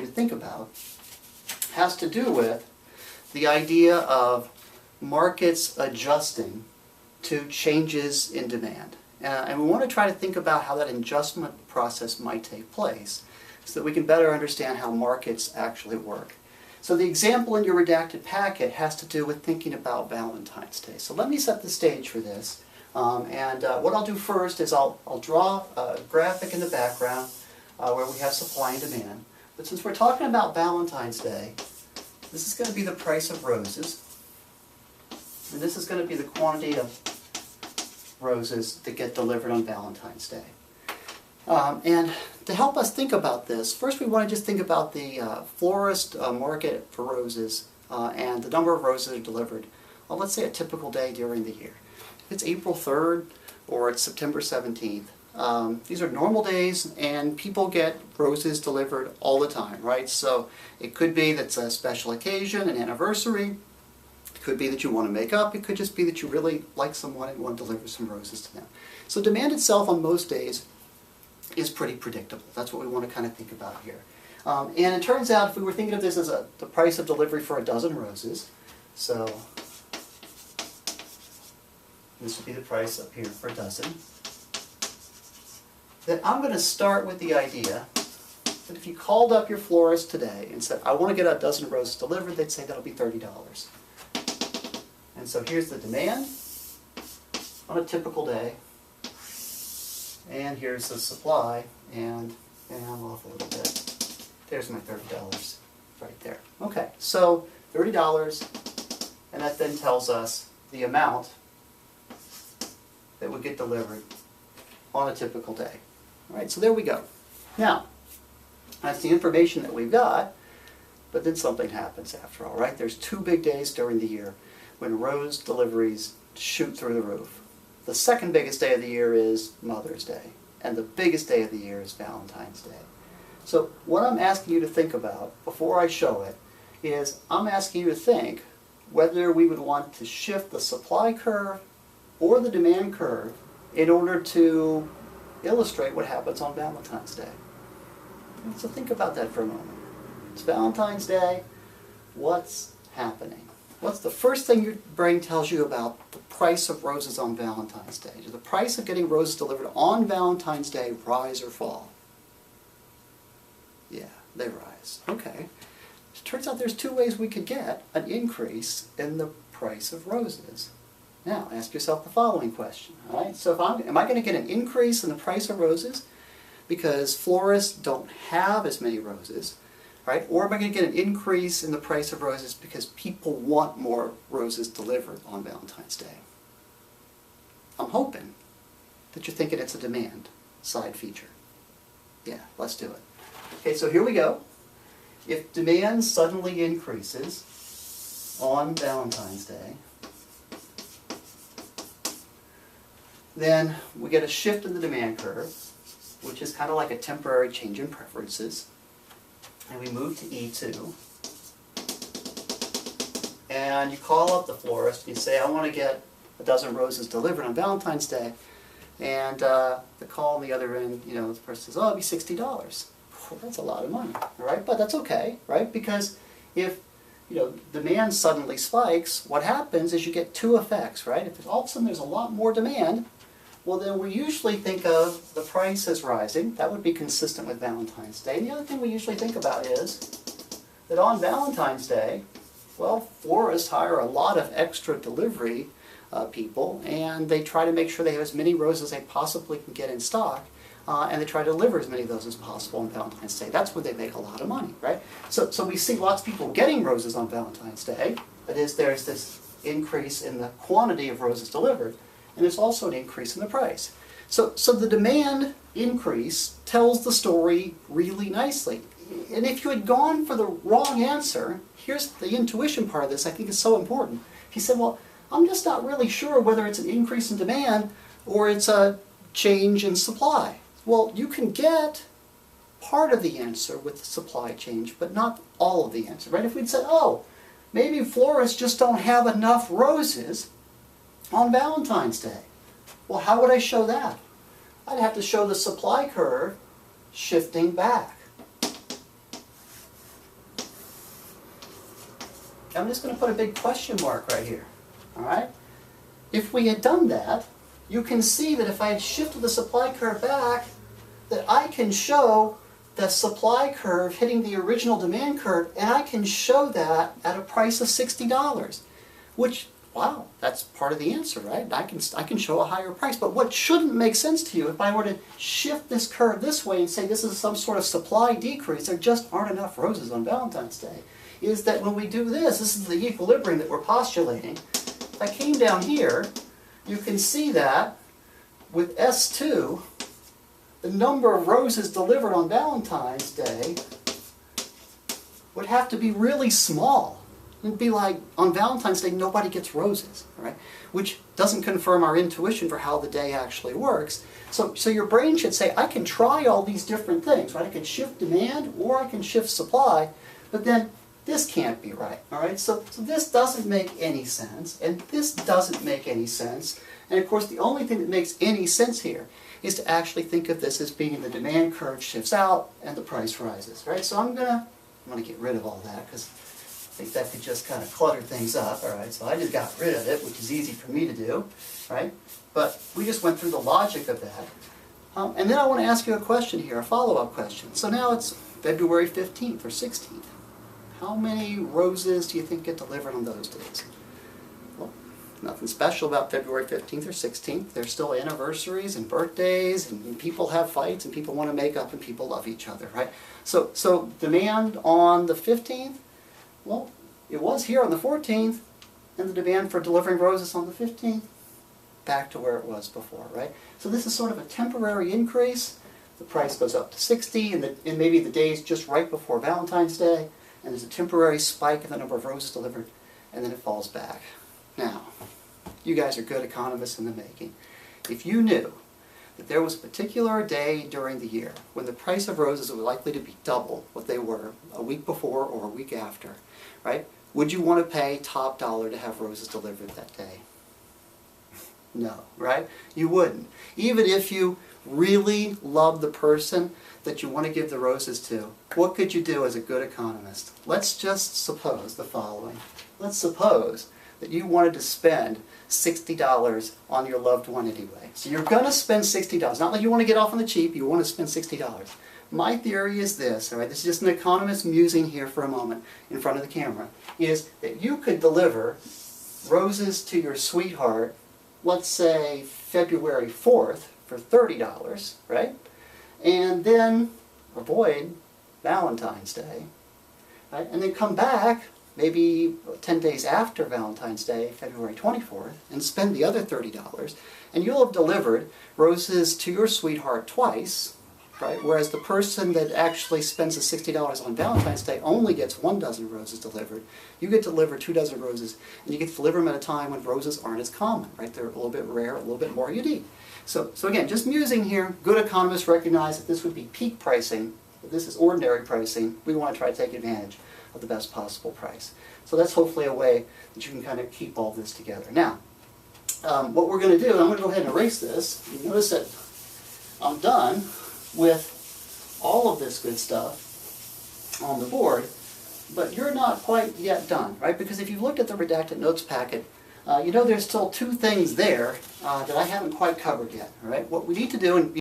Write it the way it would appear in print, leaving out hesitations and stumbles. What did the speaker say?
to think about has to do with the idea of markets adjusting to changes in demand. And we want to try to think about how that adjustment process might take place so that we can better understand how markets actually work. So the example in your redacted packet has to do with thinking about Valentine's Day. So let me set the stage for this. What I'll do first is I'll draw a graphic in the background where we have supply and demand. But since we're talking about Valentine's Day, this is going to be the price of roses. And this is going to be the quantity of roses that get delivered on Valentine's Day. And to help us think about this, first we want to just think about the florist market for roses and the number of roses that are delivered on, let's say, a typical day during the year. If it's April 3rd or it's September 17th, these are normal days and people get roses delivered all the time, right? So it could be that's a special occasion, an anniversary. It could be that you want to make up. It could just be that you really like someone and want to deliver some roses to them. So demand itself on most days is pretty predictable. That's what we want to kind of think about here. And it turns out if we were thinking of this as the price of delivery for a dozen roses, so this would be the price up here for a dozen, then I'm going to start with the idea that if you called up your florist today and said, I want to get a dozen roses delivered, they'd say that'll be $30. And so here's the demand on a typical day. And here's the supply, and I'm off a little bit. There's my $30 right there. Okay, so $30, and that then tells us the amount that would get delivered on a typical day. All right, so there we go. Now, that's the information that we've got, but then something happens after all, right? There's 2 big days during the year when rose deliveries shoot through the roof. The second biggest day of the year is Mother's Day, and the biggest day of the year is Valentine's Day. So what I'm asking you to think about before I show it is I'm asking you to think whether we would want to shift the supply curve or the demand curve in order to illustrate what happens on Valentine's Day. So think about that for a moment. It's Valentine's Day. What's happening? What's the first thing your brain tells you about the price of roses on Valentine's Day? Does the price of getting roses delivered on Valentine's Day rise or fall? Yeah, they rise. Okay. It turns out there's 2 ways we could get an increase in the price of roses. Now, ask yourself the following question. All right? So am I going to get an increase in the price of roses because florists don't have as many roses? Right? Or am I going to get an increase in the price of roses because people want more roses delivered on Valentine's Day? I'm hoping that you're thinking it's a demand side feature. Yeah, let's do it. Okay, so here we go. If demand suddenly increases on Valentine's Day, then we get a shift in the demand curve, which is kind of like a temporary change in preferences. And we move to E2. And you call up the florist and you say, I want to get a dozen roses delivered on Valentine's Day. And the call on the other end, the person says, oh, it'll be $60. Well, that's a lot of money, all right? But that's okay, right? Because if demand suddenly spikes, what happens is you get 2 effects, right? If all of a sudden there's a lot more demand, well, then we usually think of the price as rising. That would be consistent with Valentine's Day. And the other thing we usually think about is that on Valentine's Day, well, florists hire a lot of extra delivery people, and they try to make sure they have as many roses as they possibly can get in stock, and they try to deliver as many of those as possible on Valentine's Day. That's where they make a lot of money, right? So we see lots of people getting roses on Valentine's Day. That is, there's this increase in the quantity of roses delivered. And there's also an increase in the price. So the demand increase tells the story really nicely. And if you had gone for the wrong answer, here's the intuition part of this I think is so important. He said, well, I'm just not really sure whether it's an increase in demand or it's a change in supply. Well, you can get part of the answer with the supply change, but not all of the answer, right? If we'd said, oh, maybe florists just don't have enough roses on Valentine's Day. Well, how would I show that? I'd have to show the supply curve shifting back. I'm just going to put a big question mark right here. All right? If we had done that, you can see that if I had shifted the supply curve back, that I can show the supply curve hitting the original demand curve, and I can show that at a price of $60, which, wow, that's part of the answer, right? I can show a higher price. But what shouldn't make sense to you, if I were to shift this curve this way and say this is some sort of supply decrease, there just aren't enough roses on Valentine's Day, is that when we do this is the equilibrium that we're postulating. If I came down here, you can see that with S2, the number of roses delivered on Valentine's Day would have to be really small. It'd be like, on Valentine's Day, nobody gets roses, right? Which doesn't confirm our intuition for how the day actually works. So your brain should say, I can try all these different things, right? I can shift demand or I can shift supply, but then this can't be right, all right? So this doesn't make any sense, and this doesn't make any sense. And of course, the only thing that makes any sense here is to actually think of this as being the demand curve shifts out and the price rises, right? So I'm gonna get rid of all that because I think that could just kind of clutter things up, all right? So I just got rid of it, which is easy for me to do, right? But we just went through the logic of that. And then I want to ask you a question here, a follow-up question. So now it's February 15th or 16th. How many roses do you think get delivered on those days? Well, nothing special about February 15th or 16th. There's still anniversaries and birthdays, and people have fights, and people want to make up, and people love each other, right? So demand on the 15th, well, it was here on the 14th, and the demand for delivering roses on the 15th, back to where it was before, right? So this is sort of a temporary increase. The price goes up to 60, and maybe the days just right before Valentine's Day, and there's a temporary spike in the number of roses delivered, and then it falls back. Now, you guys are good economists in the making. If you knew that there was a particular day during the year when the price of roses was likely to be double what they were a week before or a week after, right? Would you want to pay top dollar to have roses delivered that day? No, right? You wouldn't. Even if you really love the person that you want to give the roses to, what could you do as a good economist? Let's just suppose the following. Let's suppose that you wanted to spend $60 on your loved one anyway. So you're going to spend $60. Not like you want to get off on the cheap, you want to spend $60. My theory is this, all right, this is just an economist musing here for a moment in front of the camera, is that you could deliver roses to your sweetheart, let's say February 4th for $30, right? And then avoid Valentine's Day, right? And then come back maybe 10 days after Valentine's Day, February 24th, and spend the other $30, and you'll have delivered roses to your sweetheart twice, right? Whereas the person that actually spends the $60 on Valentine's Day only gets 1 dozen roses delivered. You get to deliver 2 dozen roses, and you get to deliver them at a time when roses aren't as common, right? They're a little bit rare, a little bit more unique. So again, just musing here, good economists recognize that this would be peak pricing. If this is ordinary pricing, we want to try to take advantage of the best possible price. So that's hopefully a way that you can kind of keep all this together. Now, what we're going to do, and I'm going to go ahead and erase this. You notice that I'm done with all of this good stuff on the board, but you're not quite yet done, right? Because if you've looked at the redacted notes packet, you know there's still 2 things there that I haven't quite covered yet, all right? What we need to do, and